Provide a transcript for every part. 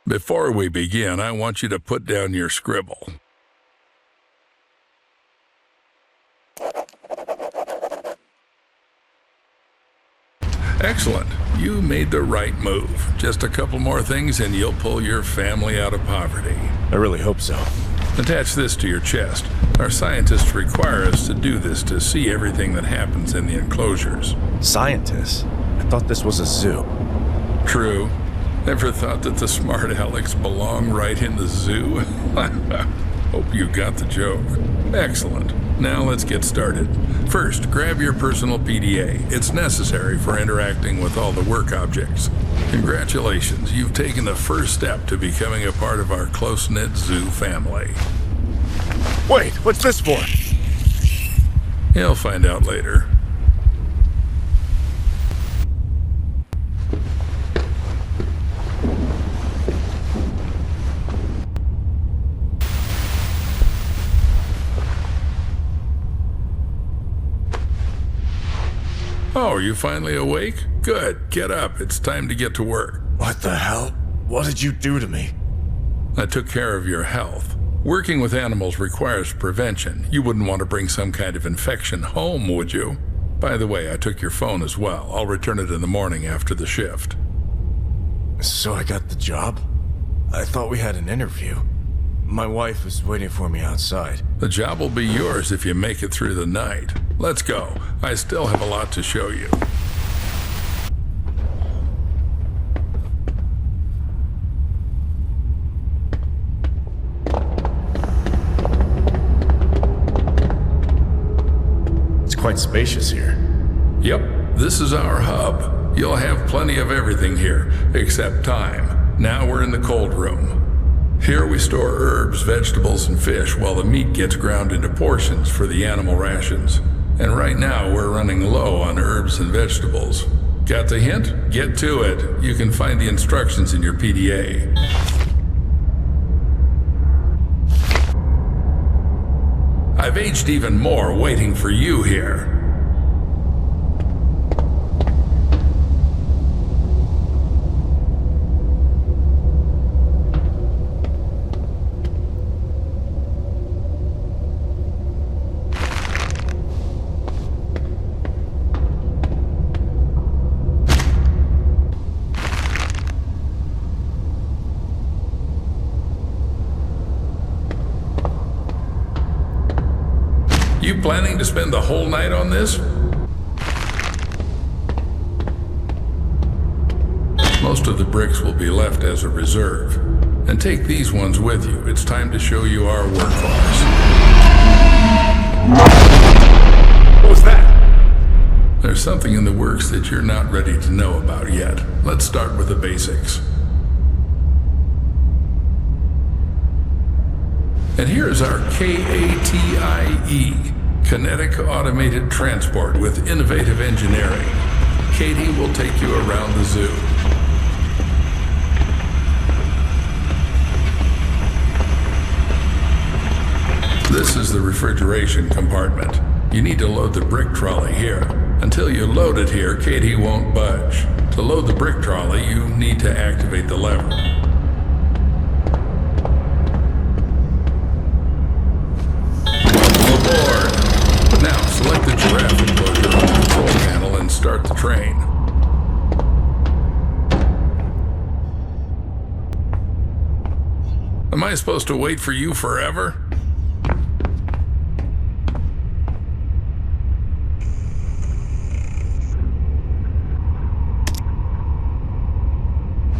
Before we begin, I want you to put down your scribble. Excellent. You made the right move. Just a couple more things and you'll pull your family out of poverty. I really hope so. Attach this to your chest. Our scientists require us to do this to see everything that happens in the enclosures. Scientists? I thought this was a zoo. True. Ever thought that the smart Alex belong right in the zoo? Hope you got the joke. Excellent. Now let's get started. First, grab your personal PDA. It's necessary for interacting with all the work objects. Congratulations, you've taken the first step to becoming a part of our close-knit zoo family. Wait, what's this for? You'll find out later. Oh, are you finally awake? Good. Get up. It's time to get to work. What the hell? What did you do to me? I took care of your health. Working with animals requires prevention. You wouldn't want to bring some kind of infection home, would you? By the way, I took your phone as well. I'll return it in the morning after the shift. So I got the job? I thought we had an interview. My wife is waiting for me outside. The job will be yours if you make it through the night. Let's go. I still have a lot to show you. It's quite spacious here. Yep, this is our hub. You'll have plenty of everything here, except time. Now we're in the cold room. Here we store herbs, vegetables, and fish while the meat gets ground into portions for the animal rations. And right now we're running low on herbs and vegetables. Got the hint? Get to it. You can find the instructions in your PDA. I've aged even more waiting for you here. You planning to spend the whole night on this? Most of the bricks will be left as a reserve. And take these ones with you. It's time to show you our workforce. What was that? There's something in the works that you're not ready to know about yet. Let's start with the basics. And here's our KATIE, Kinetic Automated Transport with Innovative Engineering. Katie will take you around the zoo. This is the refrigeration compartment. You need to load the brick trolley here. Until you load it here, Katie won't budge. To load the brick trolley, you need to activate the lever. Now, select the Giraffe enclosure on the control panel and start the train. Am I supposed to wait for you forever?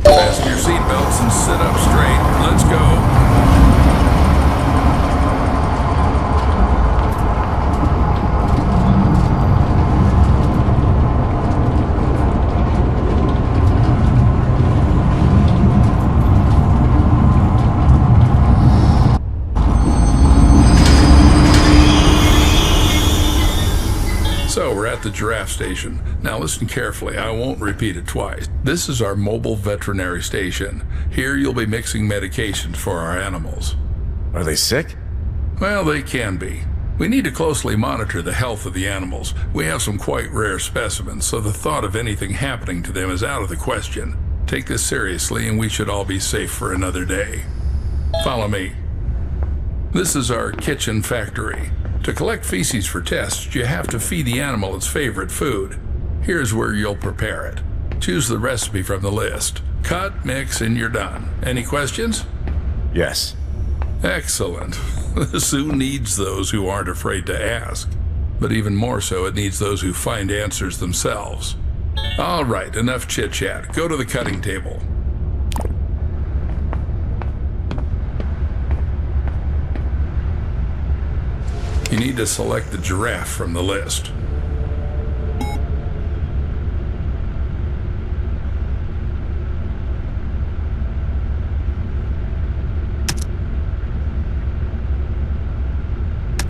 Fasten your seatbelts and sit up straight. Let's go. So we're at the Giraffe station. Now listen carefully, I won't repeat it twice. This is our mobile veterinary station. Here you'll be mixing medications for our animals. Are they sick? Well, they can be. We need to closely monitor the health of the animals. We have some quite rare specimens, so the thought of anything happening to them is out of the question. Take this seriously and we should all be safe for another day. Follow me. This is our kitchen factory. To collect feces for tests, you have to feed the animal its favorite food. Here's where you'll prepare it. Choose the recipe from the list. Cut, mix, and you're done. Any questions? Yes. Excellent. The zoo needs those who aren't afraid to ask. But even more so, it needs those who find answers themselves. All right, enough chit-chat. Go to the cutting table. You need to select the giraffe from the list.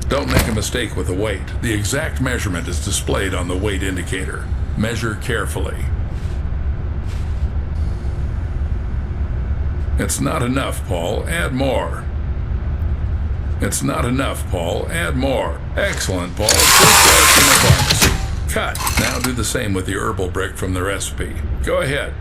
Don't make a mistake with the weight. The exact measurement is displayed on the weight indicator. Measure carefully. It's not enough, Paul. Add more. It's not enough, Paul. Add more. Excellent, Paul. Fruit in abundance. Cut. Now do the same with the herbal brick from the recipe. Go ahead.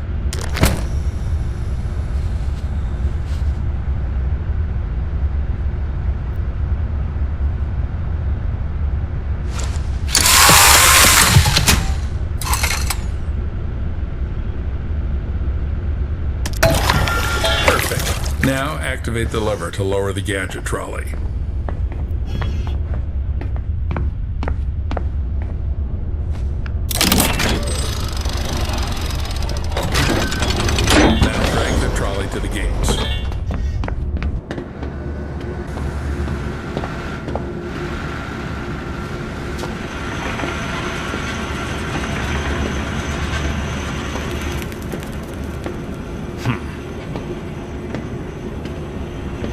Perfect. Now activate the lever to lower the gadget trolley. To the gates.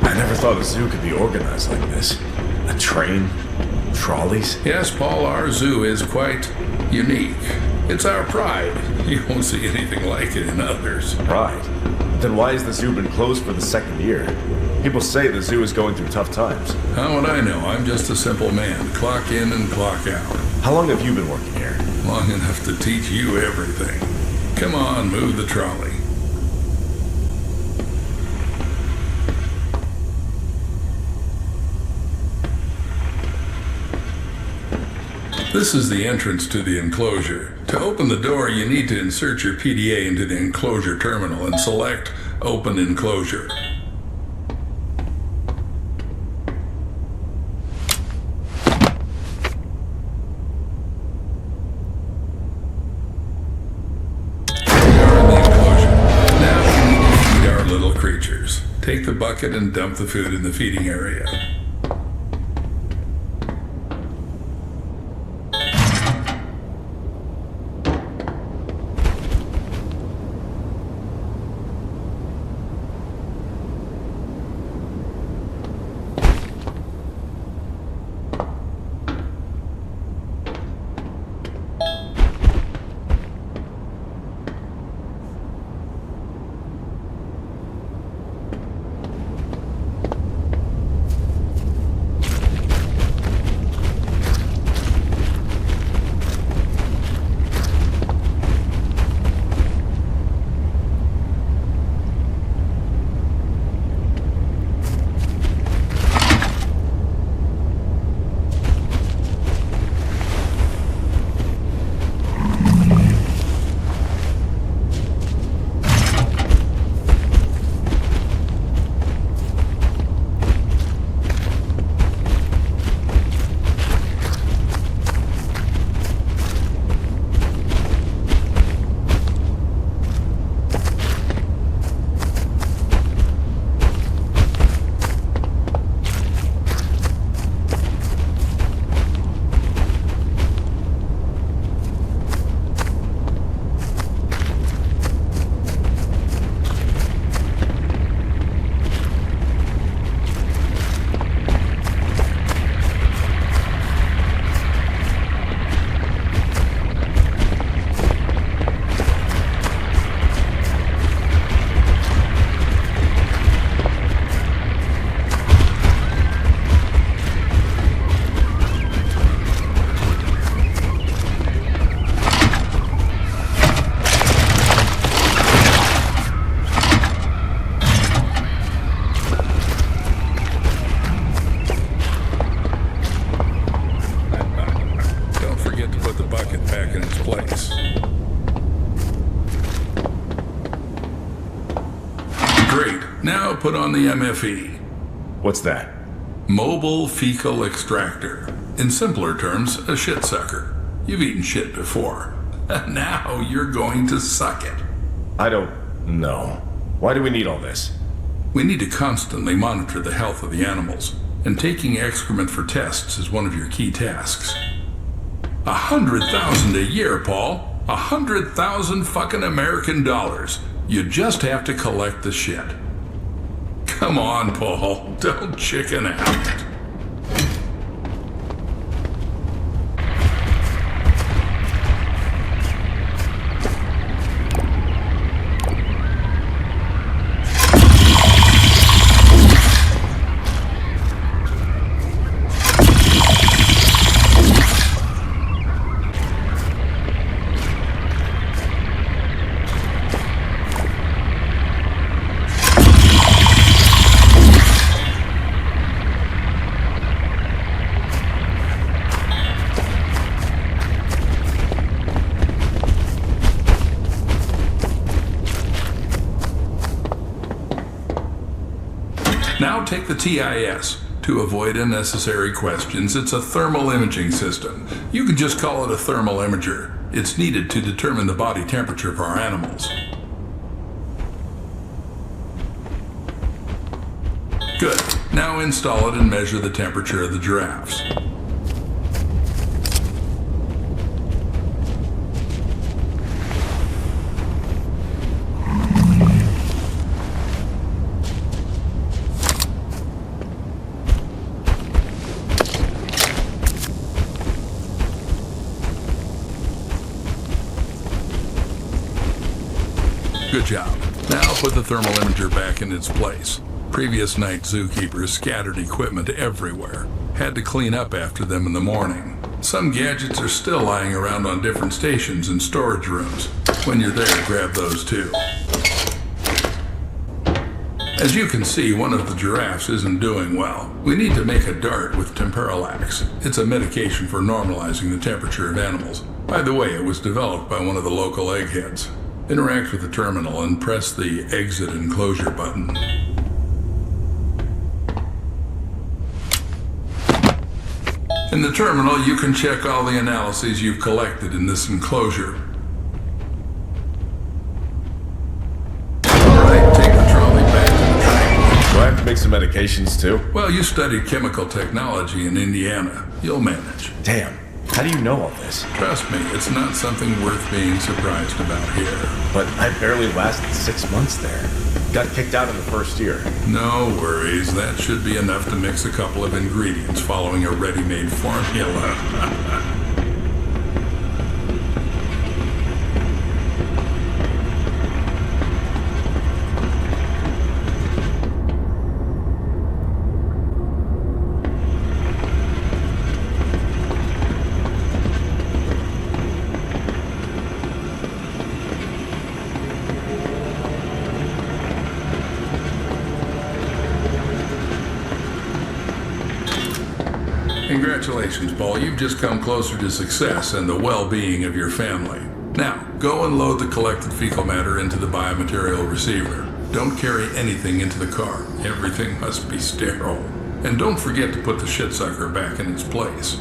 I never thought a zoo could be organized like this. A train? Trolleys? Yes, Paul, our zoo is quite unique. It's our pride. You won't see anything like it in others. Pride? Then why has the zoo been closed for the second year? People say the zoo is going through tough times. How would I know? I'm just a simple man. Clock in and clock out. How long have you been working here? Long enough to teach you everything. Come on, move the trolley. This is the entrance to the enclosure. To open the door, you need to insert your PDA into the enclosure terminal and select Open Enclosure. You're in the enclosure. Now we need to feed our little creatures. Take the bucket and dump the food in the feeding area. Now put on the MFE. What's that? Mobile Fecal Extractor. In simpler terms, a shit sucker. You've eaten shit before. Now you're going to suck it. I don't know. Why do we need all this? We need to constantly monitor the health of the animals, and taking excrement for tests is one of your key tasks. 100,000 a year, Paul. 100,000 fucking American dollars. You just have to collect the shit. Come on, Paul. Don't chicken out. Now take the TIS. To avoid unnecessary questions, it's a thermal imaging system. You can just call it a thermal imager. It's needed to determine the body temperature of our animals. Good. Now install it and measure the temperature of the giraffes. Good job. Now put the thermal imager back in its place. Previous night zookeepers scattered equipment everywhere. Had to clean up after them in the morning. Some gadgets are still lying around on different stations and storage rooms. When you're there, grab those too. As you can see, one of the giraffes isn't doing well. We need to make a dart with temperalax. It's a medication for normalizing the temperature of animals. By the way, it was developed by one of the local eggheads. Interact with the terminal and press the exit enclosure button. In the terminal, you can check all the analyses you've collected in this enclosure. Alright, take the trolley back to the train. Do I have to make some medications too? Well, you studied chemical technology in Indiana. You'll manage. Damn. How do you know all this? Trust me, it's not something worth being surprised about here. But I barely lasted 6 months there. Got kicked out in the first year. No worries, that should be enough to mix a couple of ingredients following a ready-made formula. Congratulations, Paul. You've just come closer to success and the well-being of your family. Now, go and load the collected fecal matter into the biomaterial receiver. Don't carry anything into the car. Everything must be sterile. And don't forget to put the shit sucker back in its place.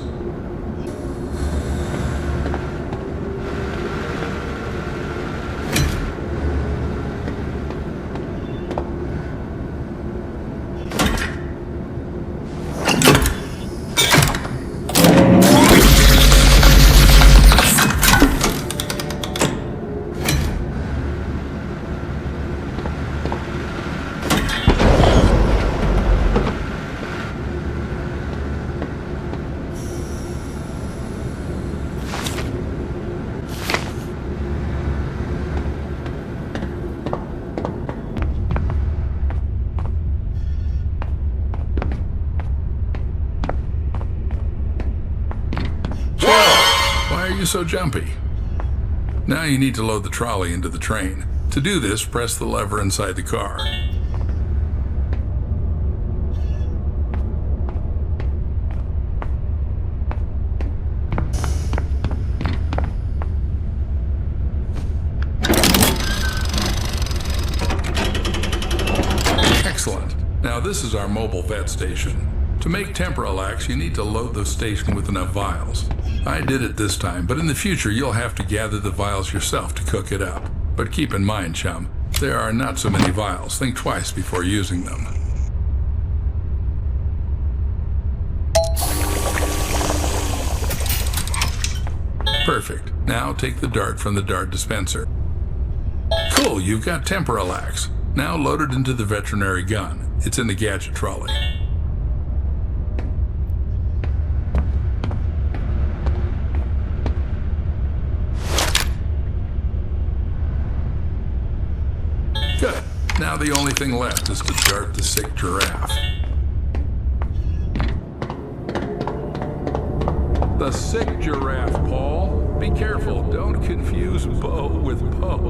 Why are you so jumpy? Now you need to load the trolley into the train. To do this, press the lever inside the car. Excellent. Now this is our mobile vet station. To make Temporalax, you need to load the station with enough vials. I did it this time, but in the future you'll have to gather the vials yourself to cook it up. But keep in mind, chum, there are not so many vials. Think twice before using them. Perfect. Now take the dart from the dart dispenser. Cool, you've got Temporalax. Now load it into the veterinary gun. It's in the gadget trolley. Good. Now the only thing left is to dart the sick giraffe. The sick giraffe, Paul. Be careful, don't confuse Bo with Poe.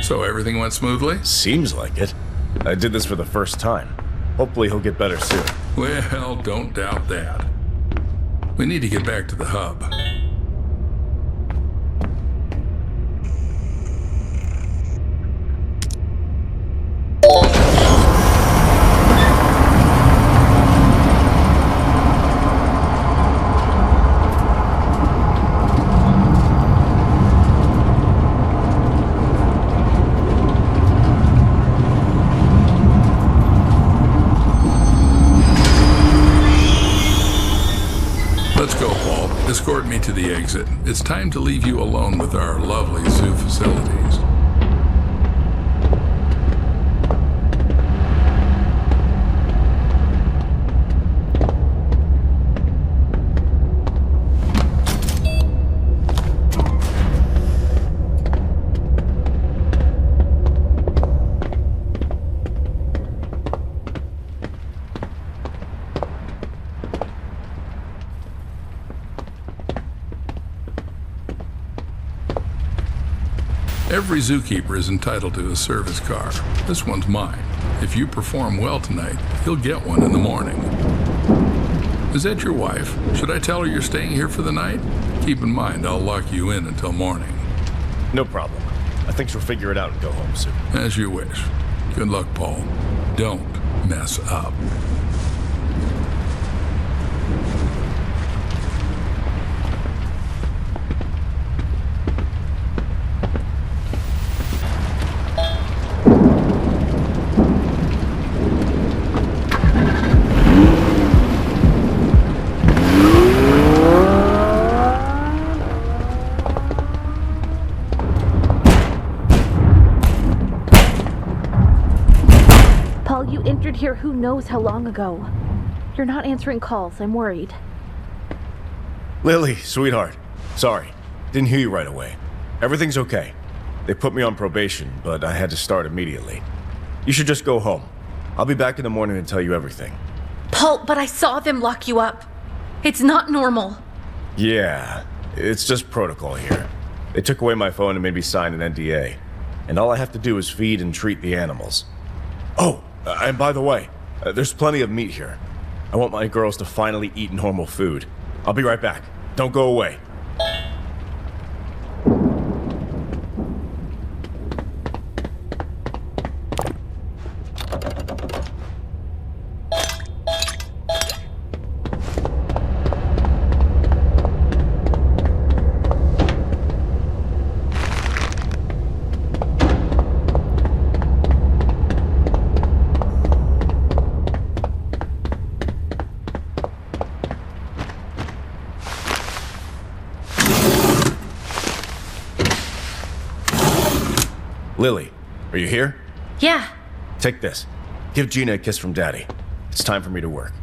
So everything went smoothly? Seems like it. I did this for the first time. Hopefully he'll get better soon. Well, don't doubt that. We need to get back to the hub. Let's go, Paul. Escort me to the exit. It's time to leave you alone with our lovely zoo facilities. Every zookeeper is entitled to a service car. This one's mine. If you perform well tonight, you'll get one in the morning. Is that your wife? Should I tell her you're staying here for the night? Keep in mind, I'll lock you in until morning. No problem. I think she'll figure it out and go home soon. As you wish. Good luck, Paul. Don't mess up. You entered here who knows how long ago. You're not answering calls. I'm worried. Lily, sweetheart. Sorry. Didn't hear you right away. Everything's okay. They put me on probation, but I had to start immediately. You should just go home. I'll be back in the morning and tell you everything. Paul, but I saw them lock you up. It's not normal. Yeah, it's just protocol here. They took away my phone and made me sign an NDA. And all I have to do is feed and treat the animals. Oh, and by the way, there's plenty of meat here. I want my girls to finally eat normal food. I'll be right back. Don't go away. Lily, are you here? Yeah. Take this. Give Gina a kiss from Daddy. It's time for me to work.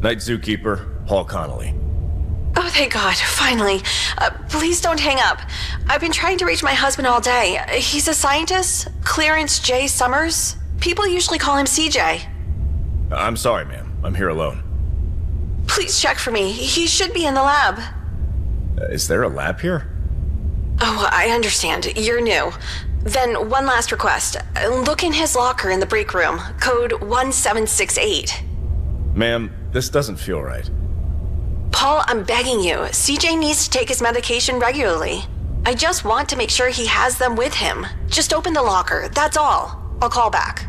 Night Zookeeper, Paul Connolly. Oh, thank God, finally. Please don't hang up. I've been trying to reach my husband all day. He's a scientist, Clarence J. Summers. People usually call him CJ. I'm sorry, ma'am. I'm here alone. Please check for me. He should be in the lab. Is there a lab here? Oh, I understand. You're new. Then one last request. Look in his locker in the break room. Code 1768. Ma'am, this doesn't feel right. Paul, I'm begging you. CJ needs to take his medication regularly. I just want to make sure he has them with him. Just open the locker, that's all. I'll call back.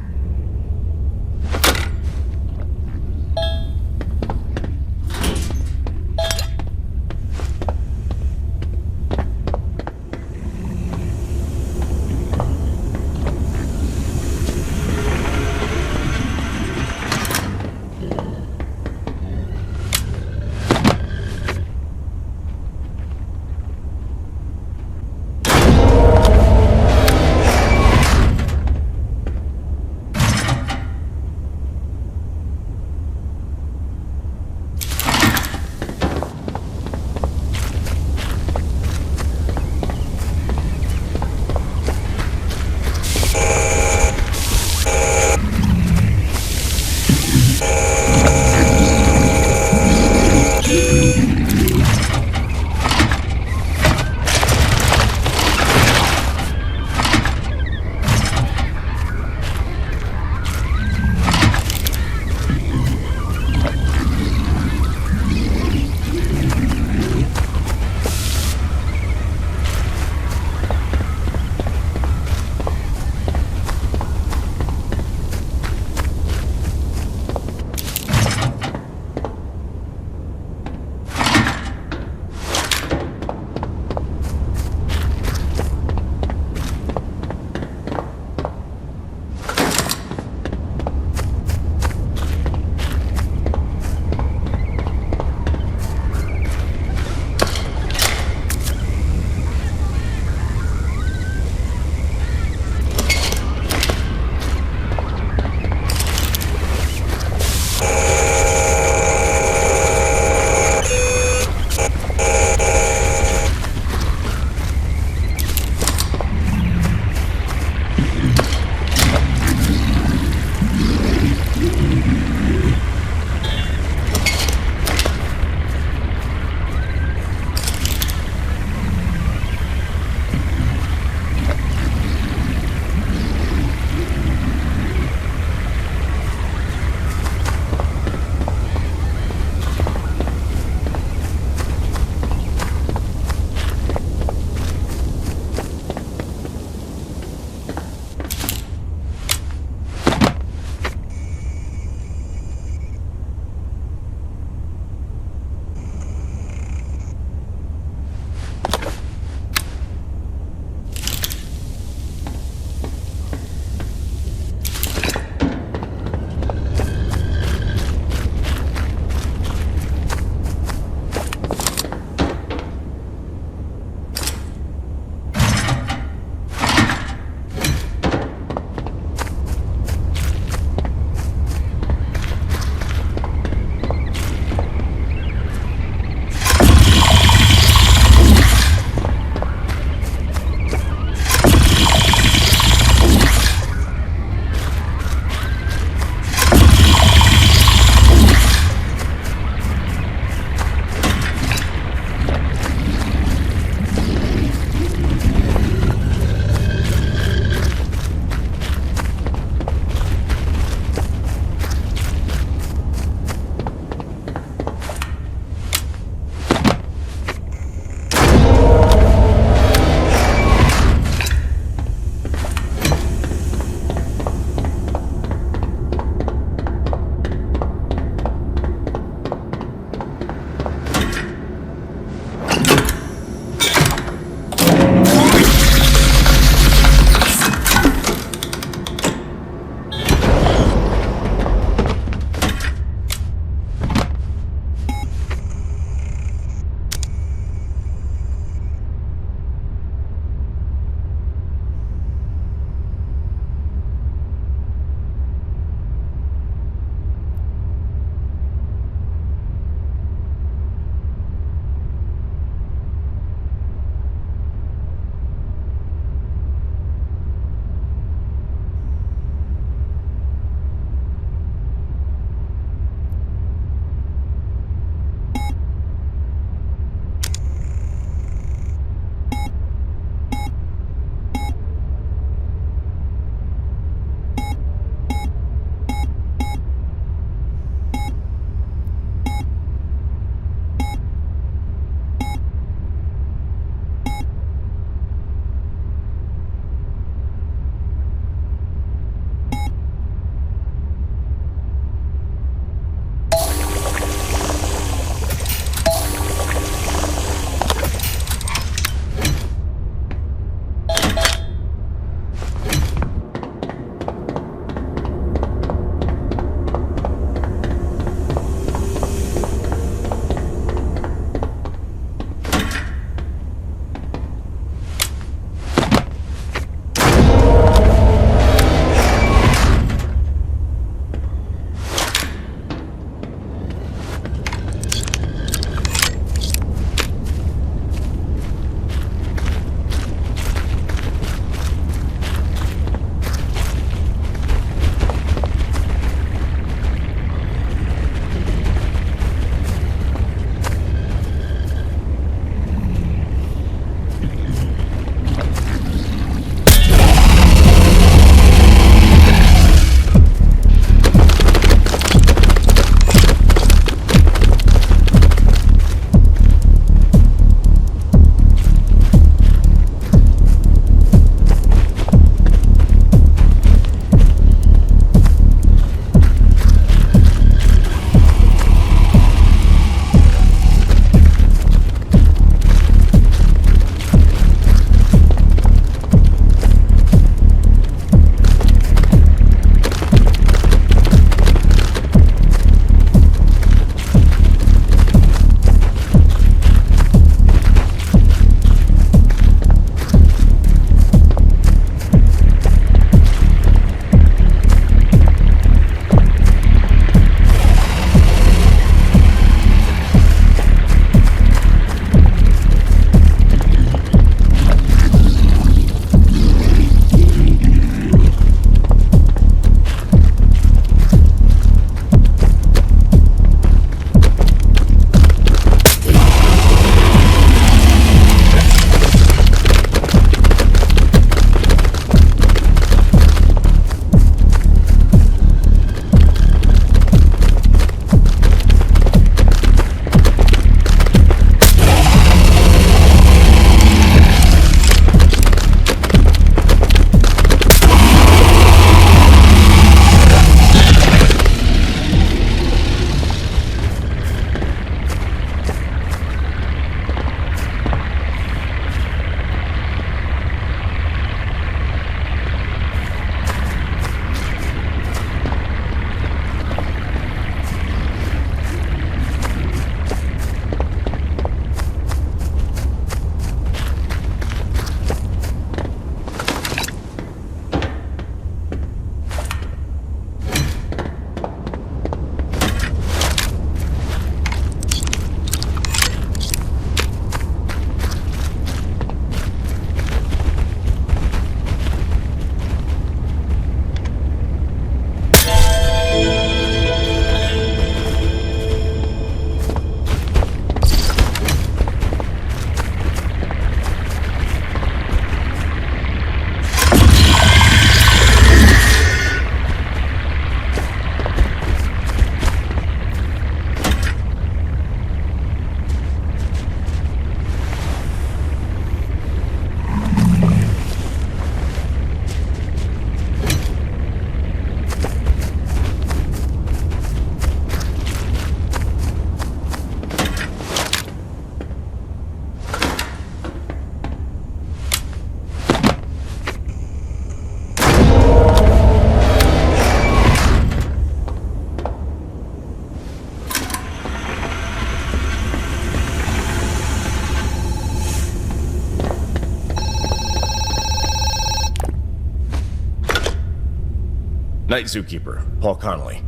Night Zookeeper, Paul Connolly.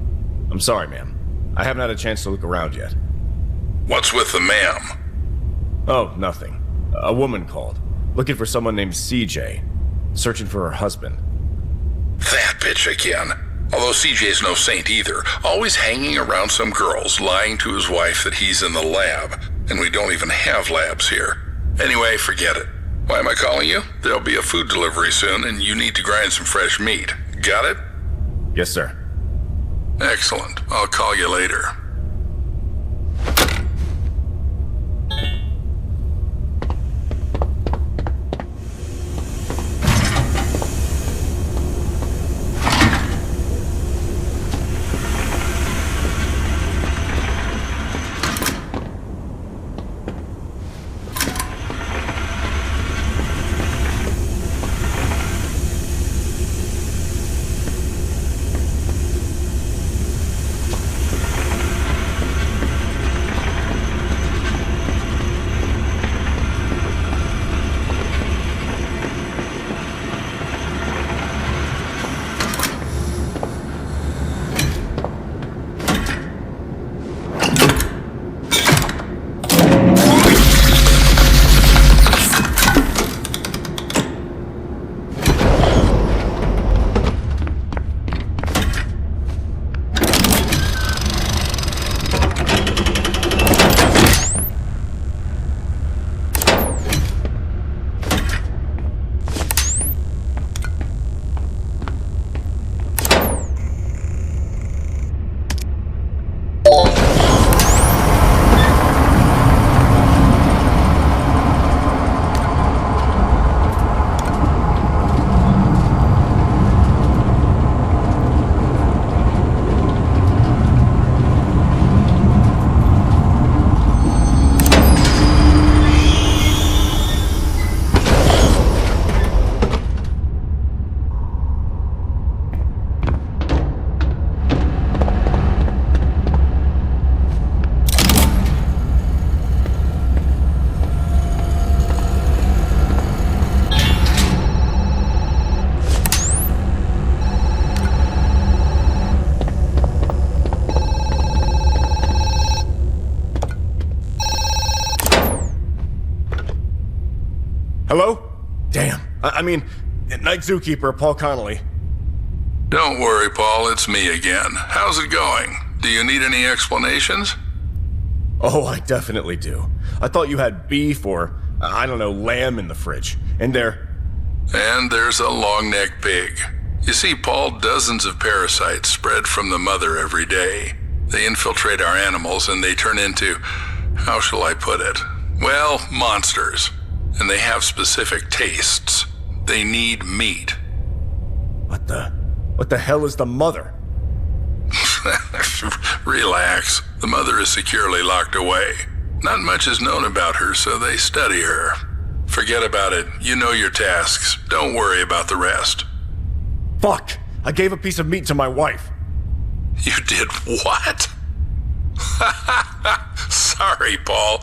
I'm sorry, ma'am. I haven't had a chance to look around yet. What's with the ma'am? Oh, nothing. A woman called, looking for someone named CJ, searching for her husband. That bitch again. Although CJ's no saint either, always hanging around some girls, lying to his wife that he's in the lab, and we don't even have labs here. Anyway, forget it. Why am I calling you? There'll be a food delivery soon, and you need to grind some fresh meat. Got it? Yes, sir. Excellent. I'll call you later. Hello? Damn. I mean, Night Zookeeper, Paul Connolly. Don't worry, Paul. It's me again. How's it going? Do you need any explanations? Oh, I definitely do. I thought you had beef or, I don't know, lamb in the fridge. And there's a long-necked pig. You see, Paul, dozens of parasites spread from the mother every day. They infiltrate our animals and they turn into, how shall I put it? Well, monsters. And they have specific tastes. They need meat. What the hell is the mother? Relax. The mother is securely locked away. Not much is known about her, so they study her. Forget about it. You know your tasks. Don't worry about the rest. Fuck! I gave a piece of meat to my wife. You did what? Sorry, Paul,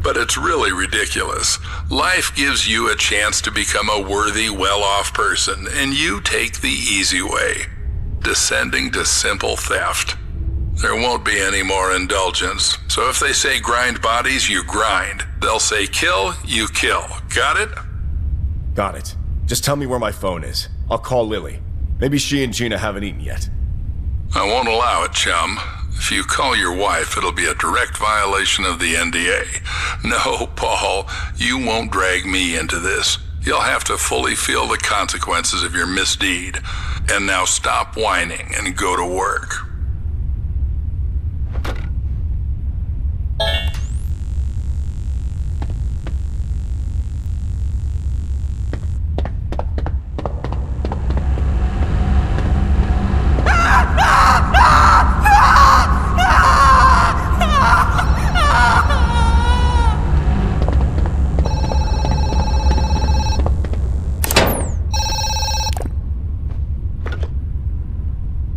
but it's really ridiculous. Life gives you a chance to become a worthy, well-off person, and you take the easy way, descending to simple theft. There won't be any more indulgence, so if they say grind bodies, you grind. They'll say kill, you kill. Got it? Got it. Just tell me where my phone is. I'll call Lily. Maybe she and Gina haven't eaten yet. I won't allow it, chum. If you call your wife, it'll be a direct violation of the NDA. No, Paul, you won't drag me into this. You'll have to fully feel the consequences of your misdeed. And now stop whining and go to work.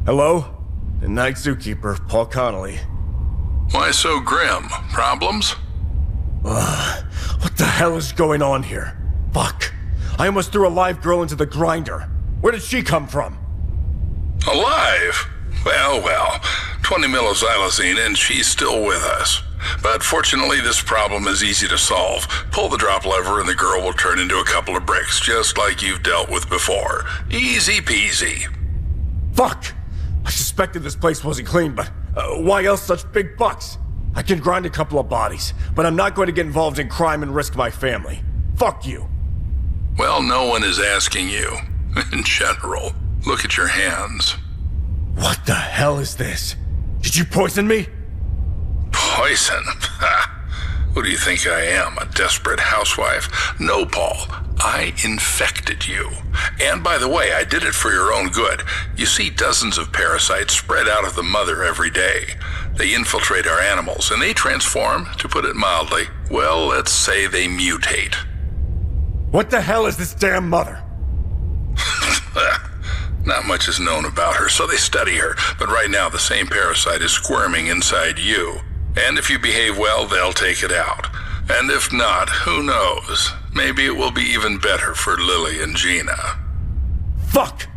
Hello? The Night Zookeeper, Paul Connolly. Why so grim? Problems? What the hell is going on here? Fuck. I almost threw a live girl into the grinder. Where did she come from? Alive? Well, 20 millixylazine and she's still with us. But fortunately, this problem is easy to solve. Pull the drop lever and the girl will turn into a couple of bricks, just like you've dealt with before. Easy peasy. Fuck! I suspected this place wasn't clean, but why else such big bucks? I can grind a couple of bodies, but I'm not going to get involved in crime and risk my family. Fuck you. Well, no one is asking you. In general, look at your hands. What the hell is this? Did you poison me? Poison? Who do you think I am, a desperate housewife? No, Paul. I infected you. And by the way, I did it for your own good. You see dozens of parasites spread out of the mother every day. They infiltrate our animals, and they transform, to put it mildly. Well, let's say they mutate. What the hell is this damn mother? Not much is known about her, so they study her. But right now, the same parasite is squirming inside you. And if you behave well, they'll take it out. And if not, who knows? Maybe it will be even better for Lily and Gina. Fuck!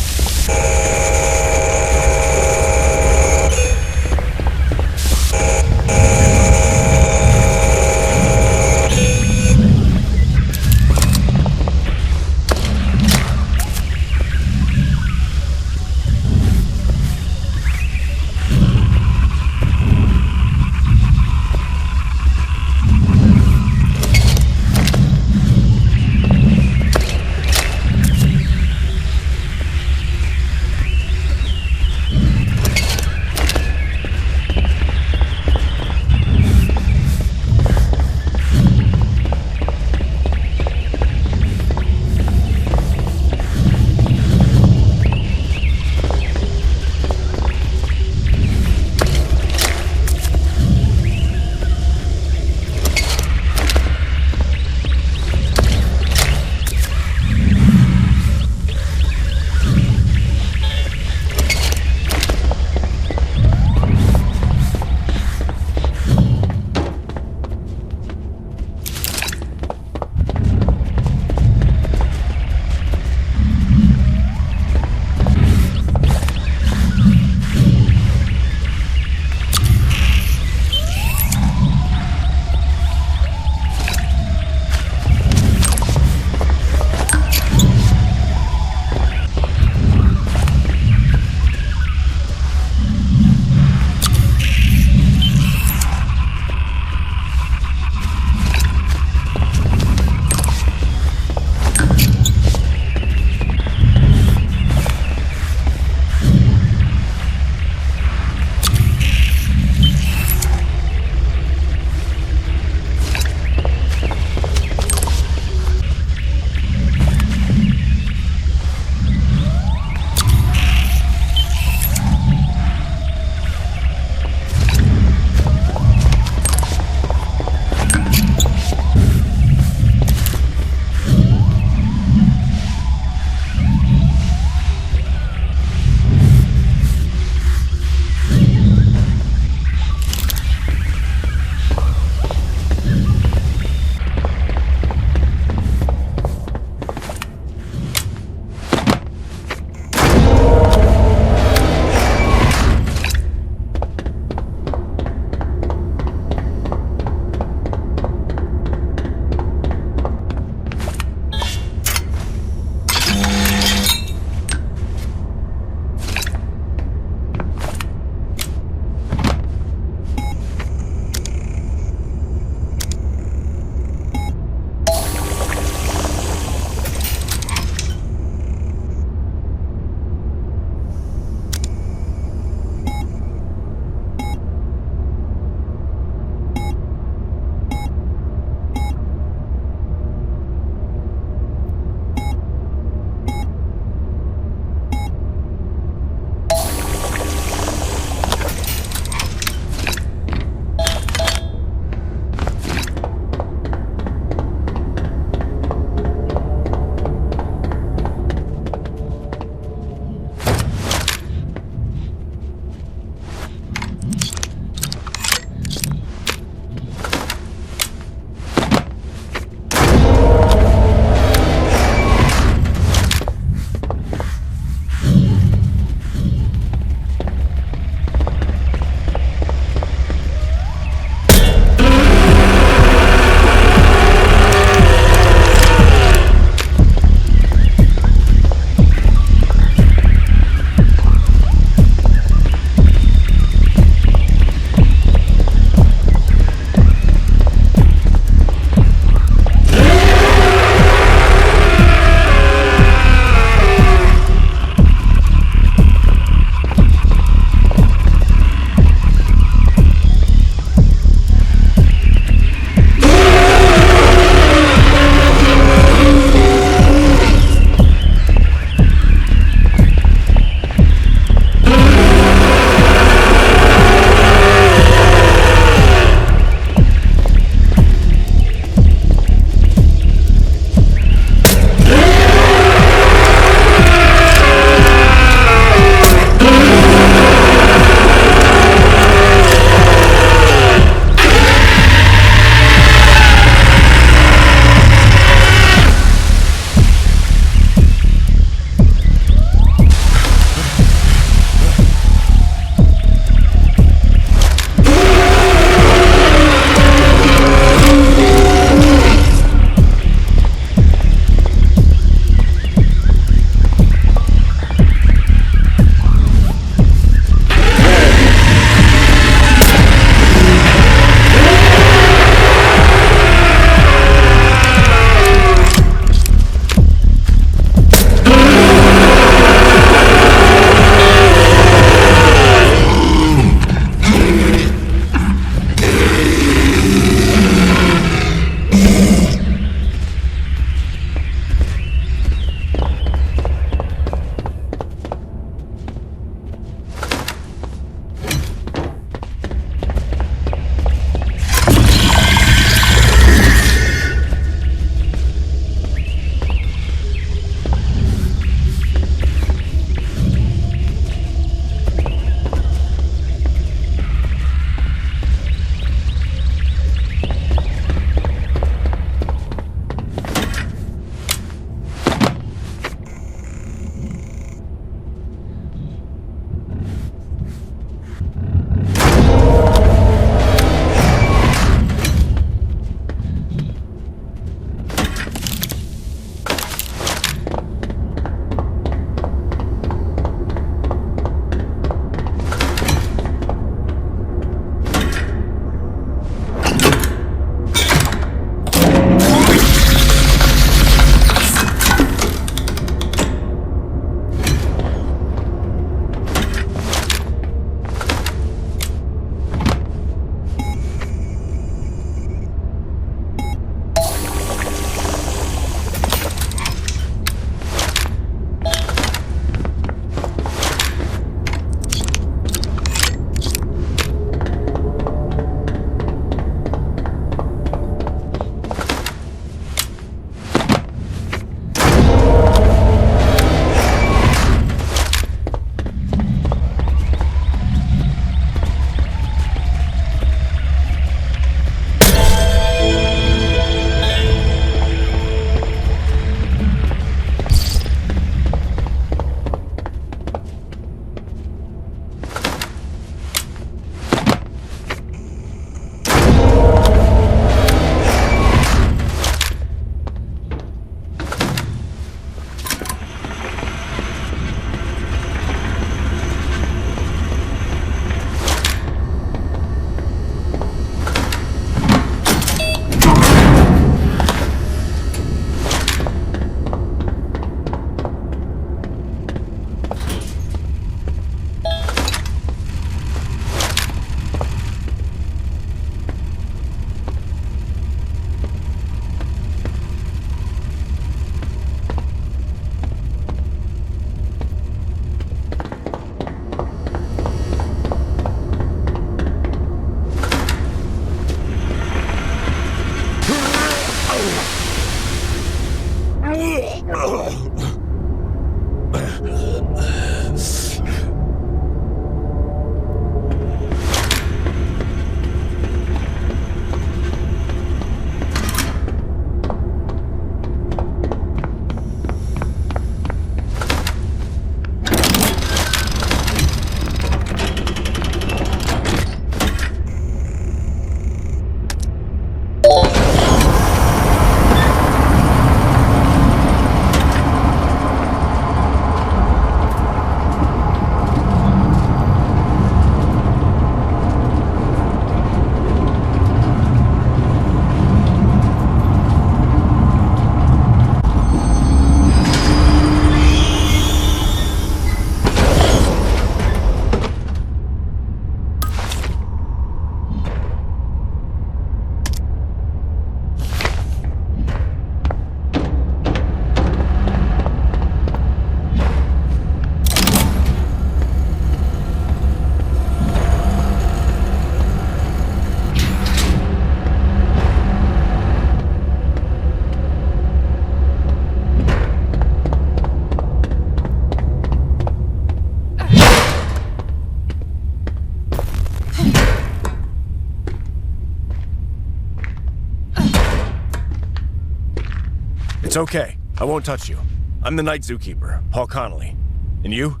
It's okay. I won't touch you. I'm the night zookeeper, Paul Connolly. And you?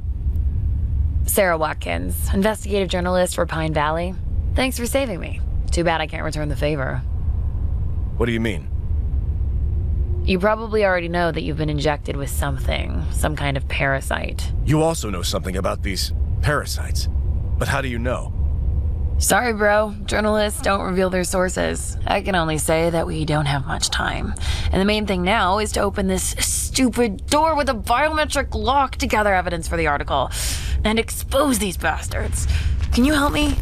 Sarah Watkins, investigative journalist for Pine Valley. Thanks for saving me. Too bad I can't return the favor. What do you mean? You probably already know that you've been injected with something, some kind of parasite. You also know something about these parasites. But how do you know? Sorry, bro. Journalists don't reveal their sources. I can only say that we don't have much time. And the main thing now is to open this stupid door with a biometric lock to gather evidence for the article and expose these bastards. Can you help me?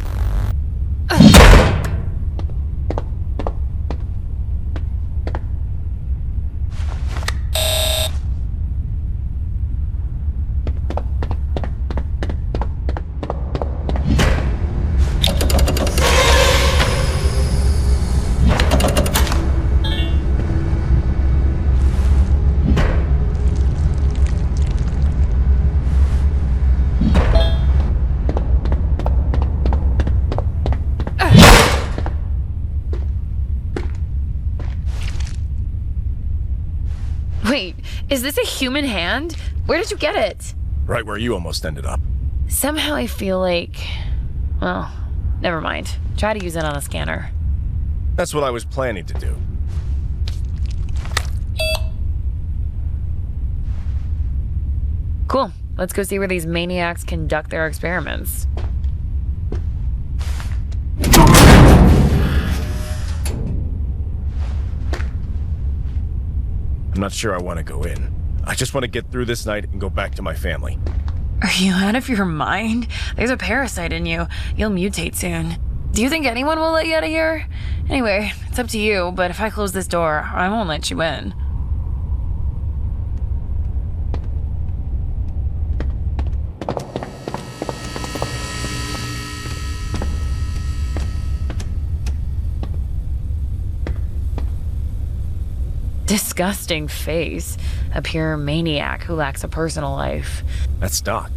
Wait, is this a human hand? Where did you get it? Right where you almost ended up. Somehow I feel like... Well, never mind. Try to use it on a scanner. That's what I was planning to do. Cool. Let's go see where these maniacs conduct their experiments. I'm not sure I want to go in. I just want to get through this night and go back to my family. Are you out of your mind? There's a parasite in you. You'll mutate soon. Do you think anyone will let you out of here? Anyway, it's up to you, but if I close this door, I won't let you in. Disgusting face. A pure maniac who lacks a personal life. That's Doc,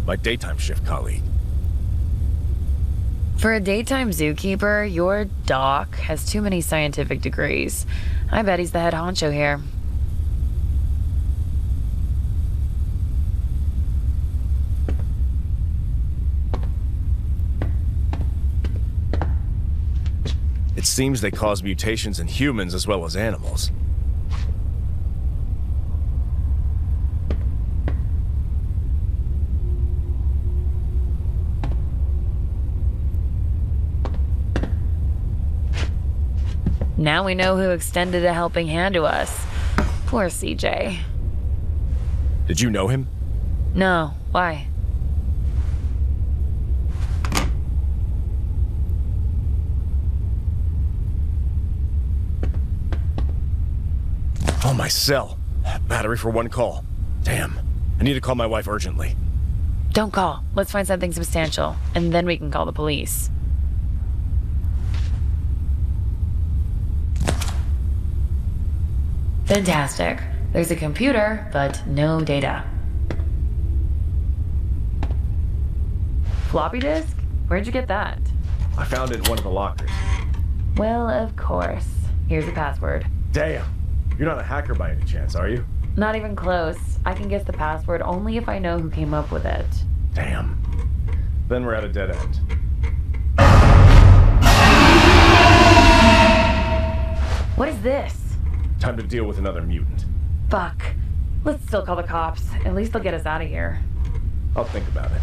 my daytime shift colleague. For a daytime zookeeper, your doc has too many scientific degrees. I bet he's the head honcho here. It seems they cause mutations in humans as well as animals. Now we know who extended a helping hand to us. Poor CJ. Did you know him? No, why? Oh, my cell. Battery for one call. Damn. I need to call my wife urgently. Don't call. Let's find something substantial, and then we can call the police. Fantastic. There's a computer, but no data. Floppy disk? Where'd you get that? I found it in one of the lockers. Well, of course. Here's the password. Damn. You're not a hacker by any chance, are you? Not even close. I can guess the password only if I know who came up with it. Damn. Then we're at a dead end. What is this? Time to deal with another mutant. Fuck. Let's still call the cops. At least they'll get us out of here. I'll think about it.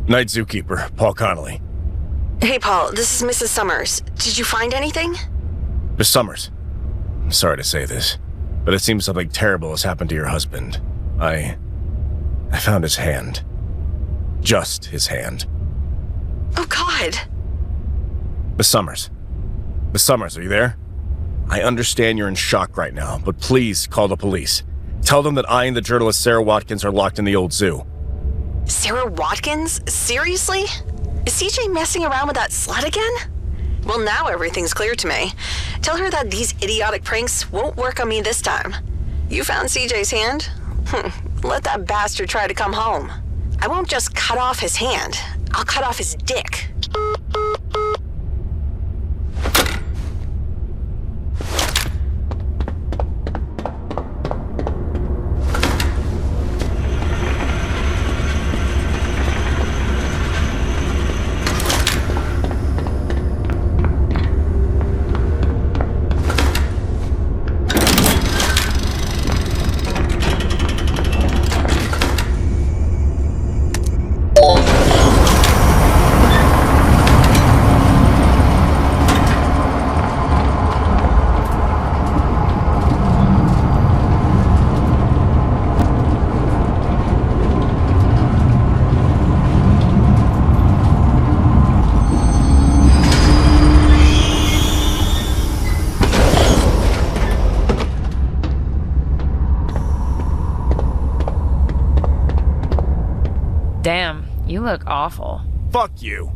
Night Zookeeper, Paul Connolly. Hey, Paul, this is Mrs. Summers. Did you find anything? Miss Summers, I'm sorry to say this, but it seems something terrible has happened to your husband. I found his hand. Just his hand. Oh, God. Miss Summers. Miss Summers, are you there? I understand you're in shock right now, but please call the police. Tell them that I and the journalist Sarah Watkins are locked in the old zoo. Sarah Watkins? Seriously? Is CJ messing around with that slut again? Well, now everything's clear to me. Tell her that these idiotic pranks won't work on me this time. You found CJ's hand? Let that bastard try to come home. I won't just cut off his hand. I'll cut off his dick. Damn, you look awful. Fuck you.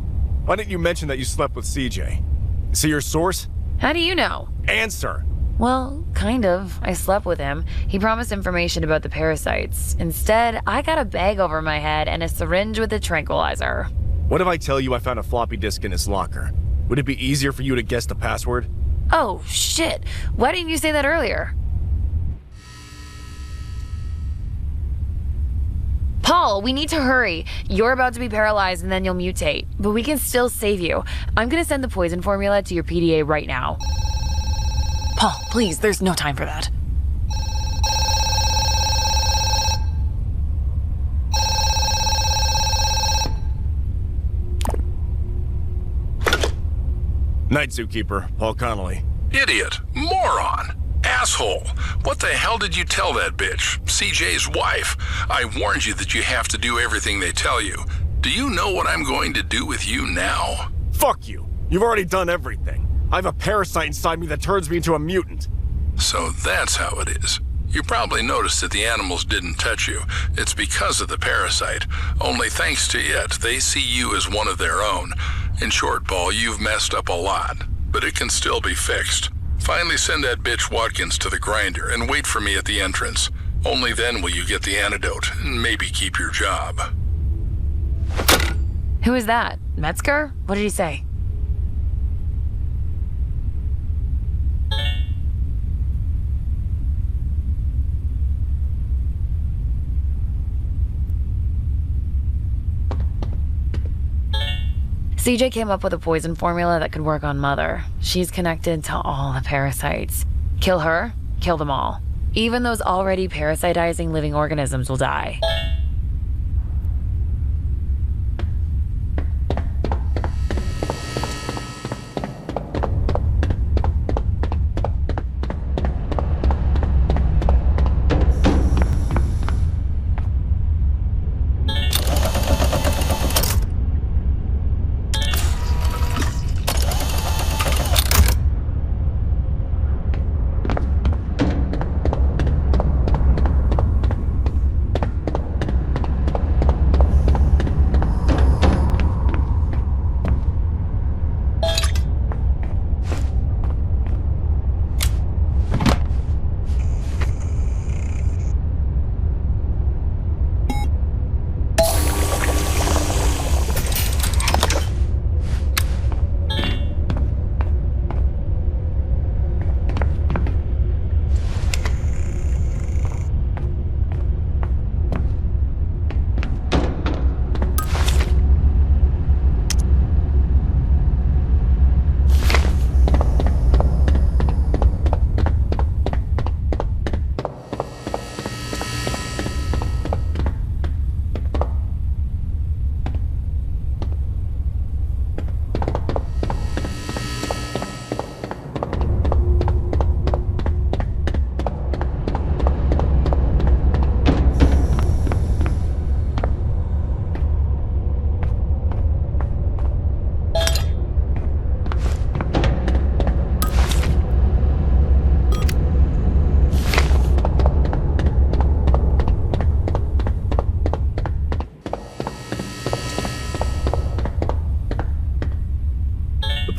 Why didn't you mention that you slept with CJ? See your source? How do you know? Answer! Well, kind of. I slept with him. He promised information about the parasites. Instead, I got a bag over my head and a syringe with a tranquilizer. What if I tell you I found a floppy disk in his locker? Would it be easier for you to guess the password? Oh, shit. Why didn't you say that earlier? Paul, we need to hurry. You're about to be paralyzed and then you'll mutate. But we can still save you. I'm gonna send the poison formula to your PDA right now. Paul, please, there's no time for that. Night Zookeeper, Paul Connolly. Idiot. Moron. Asshole. What the hell did you tell that bitch? CJ's wife. I warned you that you have to do everything they tell you. Do you know what I'm going to do with you now? Fuck you. You've already done everything. I have a parasite inside me that turns me into a mutant. So that's how it is. You probably noticed that the animals didn't touch you. It's because of the parasite. Only thanks to it, they see you as one of their own. In short, Paul, you've messed up a lot, but it can still be fixed. Finally send that bitch Watkins to the grinder and wait for me at the entrance. Only then will you get the antidote and maybe keep your job. Who is that? Metzger? What did he say? CJ came up with a poison formula that could work on Mother. She's connected to all the parasites. Kill her, kill them all. Even those already parasitizing living organisms will die.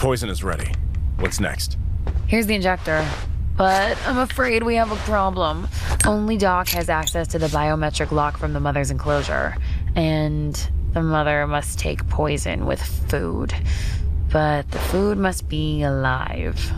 poison is ready. What's next? Here's the injector. But I'm afraid we have a problem. Only Doc has access to the biometric lock from the mother's enclosure. And the mother must take poison with food. But the food must be alive.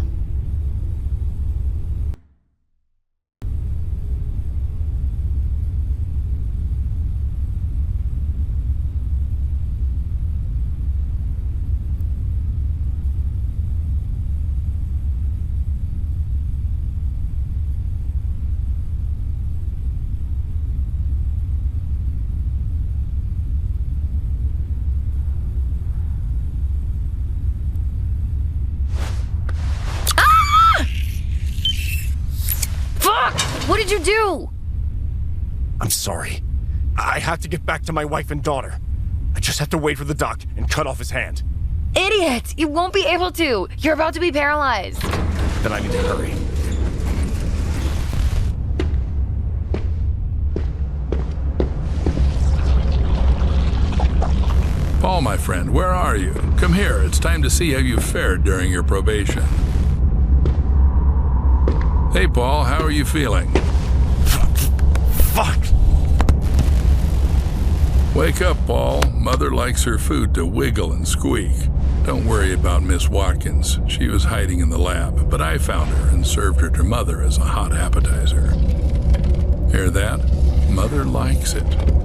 What did you do? I'm sorry. I have to get back to my wife and daughter. I just have to wait for the doc and cut off his hand. Idiot! You won't be able to! You're about to be paralyzed! Then I need to hurry. Paul, my friend, where are you? Come here, it's time to see how you fared during your probation. Hey, Paul, how are you feeling? Fuck! Wake up, Paul. Mother likes her food to wiggle and squeak. Don't worry about Miss Watkins. She was hiding in the lab, but I found her and served her to Mother as a hot appetizer. Hear that? Mother likes it.